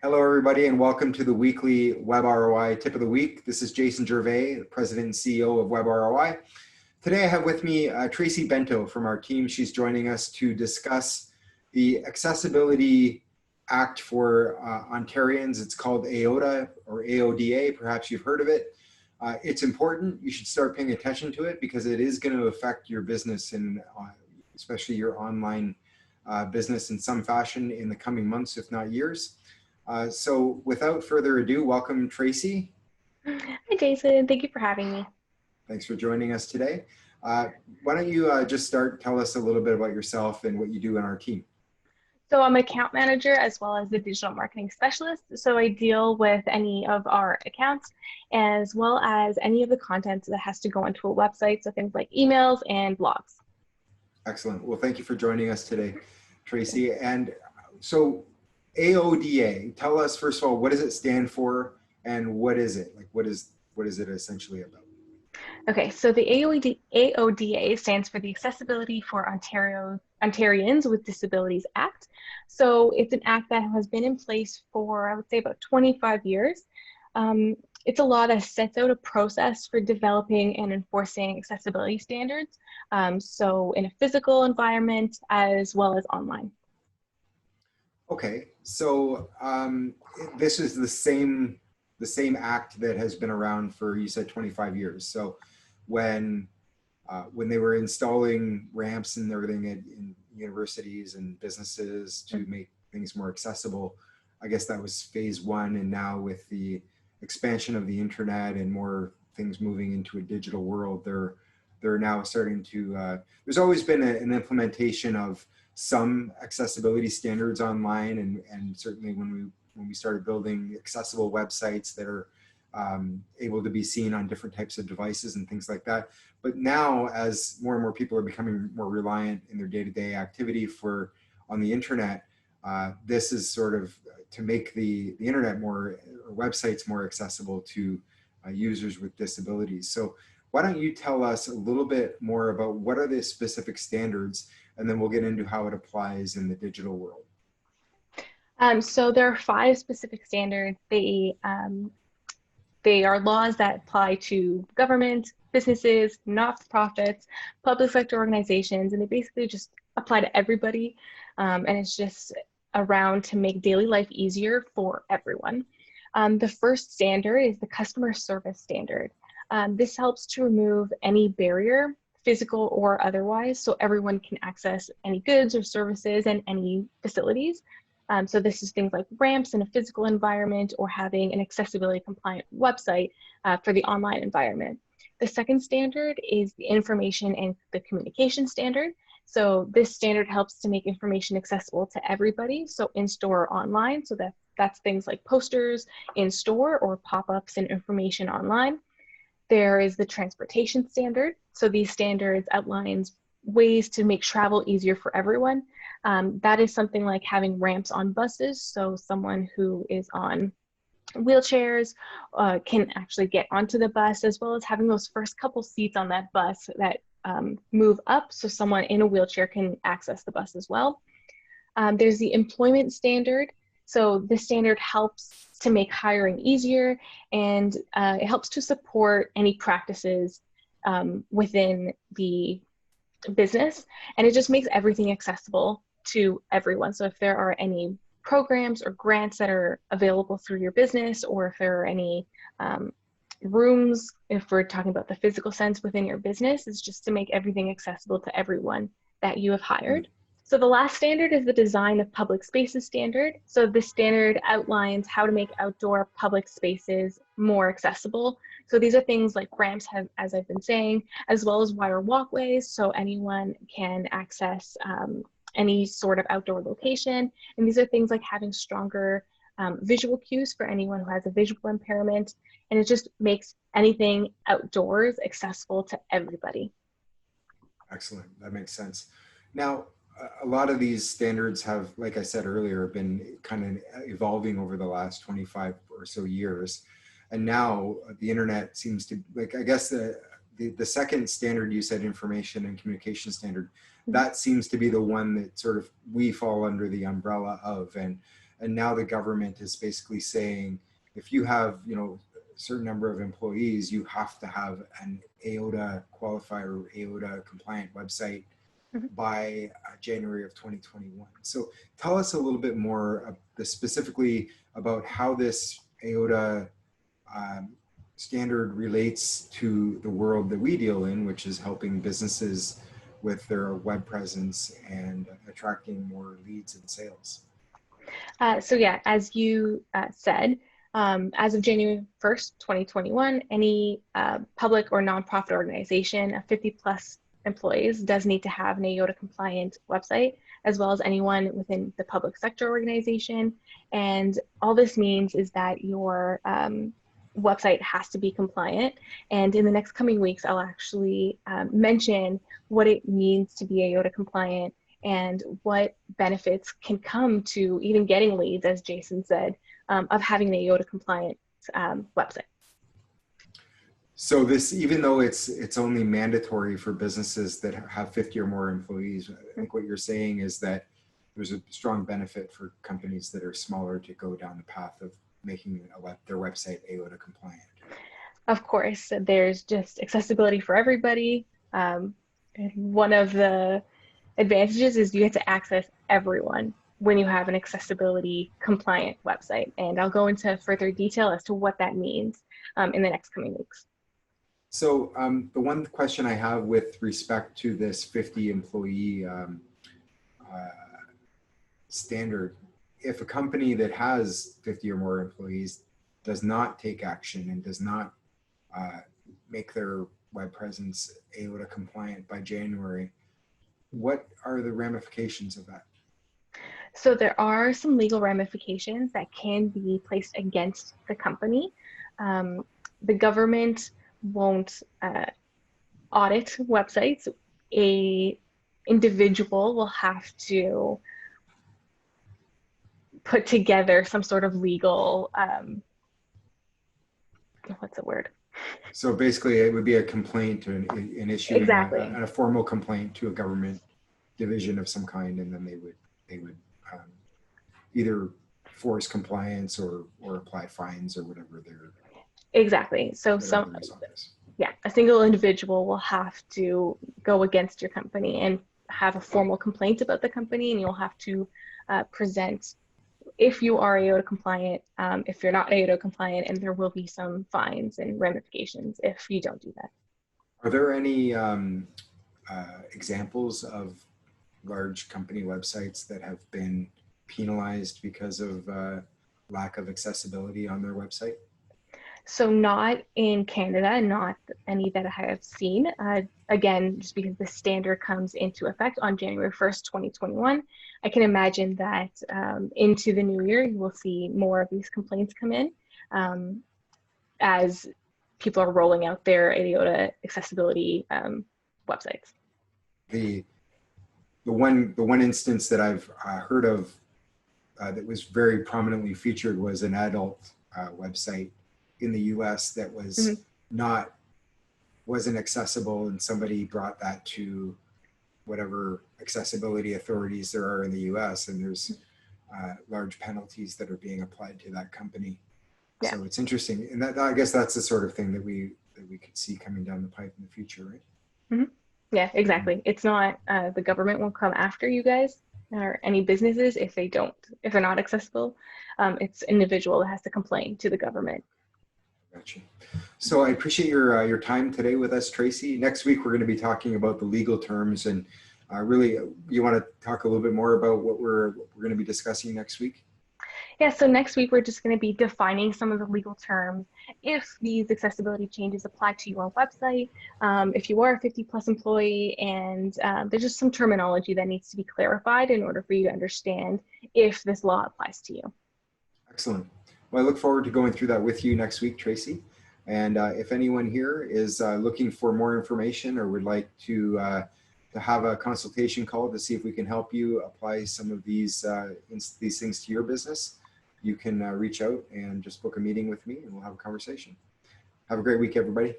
Hello, everybody, and welcome to the weekly Web ROI Tip of the Week. This is Jason Gervais, President and CEO of Web ROI. Today, I have with me Tracy Bento from our team. She's joining us to discuss the Accessibility Act for Ontarians. It's called AODA or AODA. Perhaps you've heard of it. It's important. You should start paying attention to it because it is going to affect your business and especially your online business in some fashion in the coming months, if not years. So without further ado, welcome Tracy. Hi Jason, thank you for having me. Thanks for joining us today. Why don't you just tell us a little bit about yourself and what you do in our team. So I'm an account manager as well as the digital marketing specialist. So I deal with any of our accounts as well as any of the content that has to go into a website. So things like emails and blogs. Excellent. Well, thank you for joining us today, Tracy. And so AODA, tell us first of all, what does it stand for and what is it? Like, what is it essentially about? Okay, so the AODA stands for the Accessibility for Ontarians with Disabilities Act. So it's an act that has been in place for, I would say, about 25 years. It's a law that sets out a process for developing and enforcing accessibility standards. So in a physical environment as well as online. Okay, so this is the same act that has been around for, you said, 25 years. So when they were installing ramps and everything in universities and businesses to make things more accessible, I guess that was phase one. And now with the expansion of the internet and more things moving into a digital world, they're now starting to, there's always been an implementation of some accessibility standards online, and certainly when we started building accessible websites that are able to be seen on different types of devices and things like that. But now, as more and more people are becoming more reliant in their day-to-day activity on the internet, this is sort of to make the internet or websites more accessible to users with disabilities. So why don't you tell us a little bit more about what are the specific standards, and then we'll get into how it applies in the digital world. So there are 5 specific standards. They are laws that apply to government, businesses, not-for-profits, public sector organizations, and they basically just apply to everybody. And it's just around to make daily life easier for everyone. The first standard is the customer service standard. This helps to remove any barrier, physical or otherwise, so everyone can access any goods or services and any facilities. So this is things like ramps in a physical environment or having an accessibility compliant website for the online environment. The second standard is the information and the communication standard. So this standard helps to make information accessible to everybody, so in-store or online. So that's things like posters in store or pop-ups and information online. There is the transportation standard. So these standards outlines ways to make travel easier for everyone. That is something like having ramps on buses. So someone who is on wheelchairs can actually get onto the bus, as well as having those first couple seats on that bus that move up so someone in a wheelchair can access the bus as well. There's the employment standard. So this standard helps to make hiring easier, and it helps to support any practices within the business, and it just makes everything accessible to everyone. So if there are any programs or grants that are available through your business, or if there are any rooms, if we're talking about the physical sense within your business, it's just to make everything accessible to everyone that you have hired. So the last standard is the design of public spaces standard. So this standard outlines how to make outdoor public spaces more accessible. So these are things like ramps, as I've been saying, as well as wider walkways, so anyone can access any sort of outdoor location. And these are things like having stronger visual cues for anyone who has a visual impairment. And it just makes anything outdoors accessible to everybody. Excellent, that makes sense. Now, a lot of these standards have, like I said earlier, been kind of evolving over the last 25 or so years. And now the internet seems to, like, I guess the second standard you said, information and communication standard, that seems to be the one that sort of we fall under the umbrella of. And And now the government is basically saying, if you have, you know, a certain number of employees, you have to have an AOTA qualified or AOTA compliant website by January of 2021. So tell us a little bit more specifically about how this AOTA standard relates to the world that we deal in, which is helping businesses with their web presence and attracting more leads and sales. So yeah, as you said, as of January 1st, 2021, any public or nonprofit organization of 50 plus employees does need to have an AOTA compliant website, as well as anyone within the public sector organization. And all this means is that your website has to be compliant. And in the next coming weeks, I'll actually mention what it means to be AOTA compliant and what benefits can come to even getting leads, as Jason said, of having an AOTA compliant website. So this, even though it's only mandatory for businesses that have 50 or more employees, I think what you're saying is that there's a strong benefit for companies that are smaller to go down the path of making their website AOTA compliant. Of course, there's just accessibility for everybody. And one of the advantages is you get to access everyone when you have an accessibility compliant website. And I'll go into further detail as to what that means in the next coming weeks. So the one question I have with respect to this 50 employee standard, if a company that has 50 or more employees does not take action and does not make their web presence AOTA compliant by January, what are the ramifications of that? So there are some legal ramifications that can be placed against the company. The government won't audit websites. A individual will have to put together some sort of legal, what's the word? So basically it would be a complaint, an issue, exactly. a formal complaint to a government division of some kind, and then they would either force compliance or apply fines or whatever they're. Exactly. So a single individual will have to go against your company and have a formal complaint about the company, and you'll have to present if you are AOTA compliant, if you're not AOTA compliant, and there will be some fines and ramifications if you don't do that. Are there any examples of large company websites that have been penalized because of lack of accessibility on their website? So not in Canada, not any that I have seen. Again, just because the standard comes into effect on January 1st, 2021, I can imagine that into the new year, you will see more of these complaints come in as people are rolling out their AOTA accessibility websites. The one instance that I've heard of that was very prominently featured was an adult website in the US that was wasn't accessible, and somebody brought that to whatever accessibility authorities there are in the US, and there's large penalties that are being applied to that company. Yeah. So it's interesting, and that, I guess that's the sort of thing that we could see coming down the pipe in the future, right? Mm-hmm. Yeah, exactly. It's not the government won't come after you guys or any businesses if they're not accessible. It's individual that has to complain to the government. Gotcha. So I appreciate your time today with us, Tracy. Next week, we're going to be talking about the legal terms, and really, you want to talk a little bit more about what we're going to be discussing next week? Yeah, so next week, we're just going to be defining some of the legal terms. If these accessibility changes apply to your website, if you are a 50 plus employee, and there's just some terminology that needs to be clarified in order for you to understand if this law applies to you. Excellent. Well, I look forward to going through that with you next week, Tracy. And if anyone here is looking for more information or would like to have a consultation call to see if we can help you apply some of these things to your business, you can reach out and just book a meeting with me, and we'll have a conversation. Have a great week, everybody.